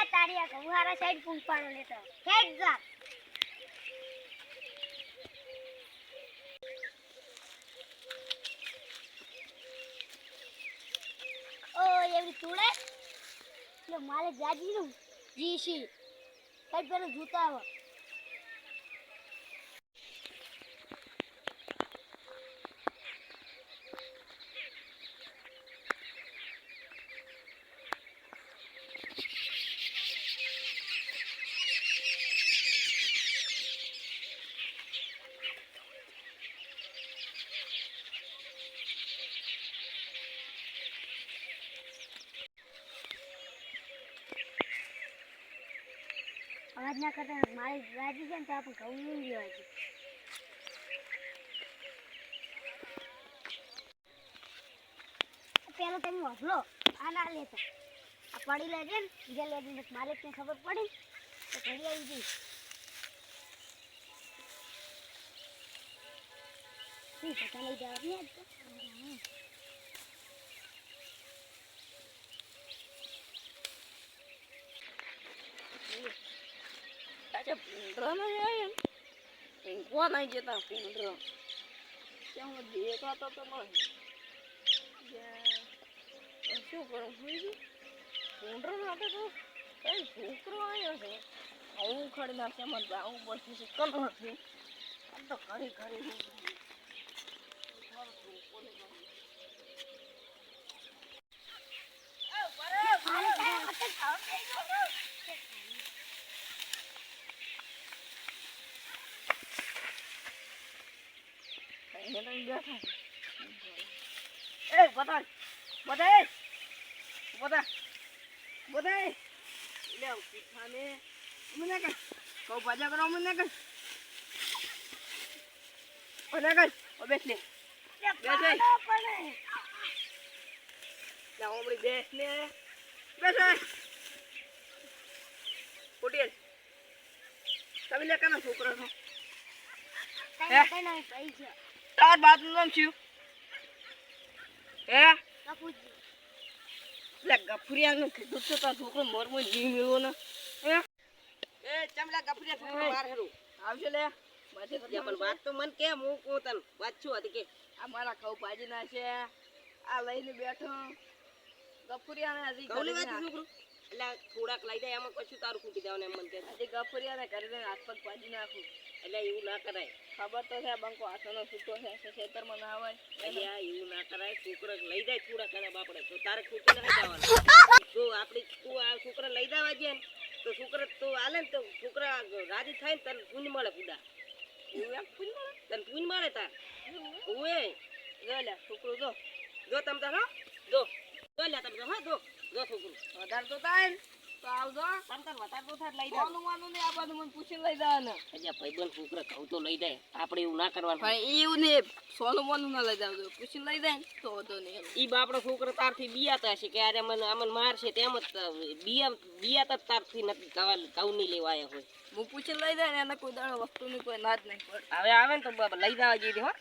તારી આ ગવારા સાઈડ પૂંપાડો લેતો હેડ જા ઓ એવી તુડે લે મારે જાજી નું જીસી હેડ પેલો જૂતા આવો અવાજ ના કરતા મારે રાજી છે ને તો આપણે ઘઉં લઈ લેવા છે પેલો તમે વાપરો આ ના લેતા આ પડી લેજે ને બીજા લેજે માલિકને ખબર પડી તો ઘડી આવી જઈશ પતા લઈ જવા નહીં કોણ આવી જતા પૂંડરો ત્યાં દેખાતો તો નહીં શું કરું પૂંડરો સાથે તો કઈ છોકરો આવ્યો છે આવું ખડી નાખશે મને આવું પડશે છે કલર છે આમ તો ઘડી ઘડી છોકરો તાર બાત નું નામ શું હે લે ગફુરિયા નું કીધું તો તાર છોકરો મોરમો જીવ મેવો ને હે એ ચમલા ગફુરિયા છોકરો બહાર હેરો આવજો લે બાતે પણ વાત તો મન કે હું કો તન વાત છું હતી કે આ મારા કઉ ભાજી ના છે આ લઈને બેઠો ગફુરિયા ને હજી ઘરે વાત છોકરો એટલે થોડાક લઈ જાય એમાં કશું તારું ખૂટી જવાનું એમ મન કે હજી ગફુરિયા ને ઘરે હાથ પગ ભાજી નાખું એટલે એવું ના કરાય ખબર તો છે બંકો હાથનો છૂટો છે ખેતરમાં ના આવે અહીંયા એવું ના કરાય છોકરો લઈ જાય થોડા ઘણા બાપડે તો તારે ખૂટી નહીં જવાનું જો આપણી તું આ છોકરા લઈ જવા છે ને તો છોકરા તો હાલે ને તો છોકરા રાજી થાય ને તને પૂન મળે પૂડા એવું એમ પૂન મળે તને પૂન મળે તાર ઓએ જો લે છોકરો જો તમે તાર જો લે તમે હા જો છોકરું વધારે તો થાય ને તો આવજો તમ તાર વધારે તો થાય લઈ જાય ઓનું ને આ બધું મને પૂછીને લઈ જવાના અજા ભાઈબંધ છોકરા કહું તો લઈ જાય આપણે એવું ના કરવાનું ભાઈ એવું ને સોનું મોનું ના લઈ જાવજો પૂછીને લઈ જાય તો વધો નહીં ઈ બાપડો છોકરો તારથી બિયાતા છે કે અરે મને મારશે તેમ જ બિયાતા તારથી નથી ઘઉં નહીં લેવા આવ્યા હોય હું પૂછીને લઈ જાય ને એને કોઈ દાડો વસ્તુની કોઈ ના જ નહીં પડે હવે આવે ને તો લઈ જવા જઈએ હો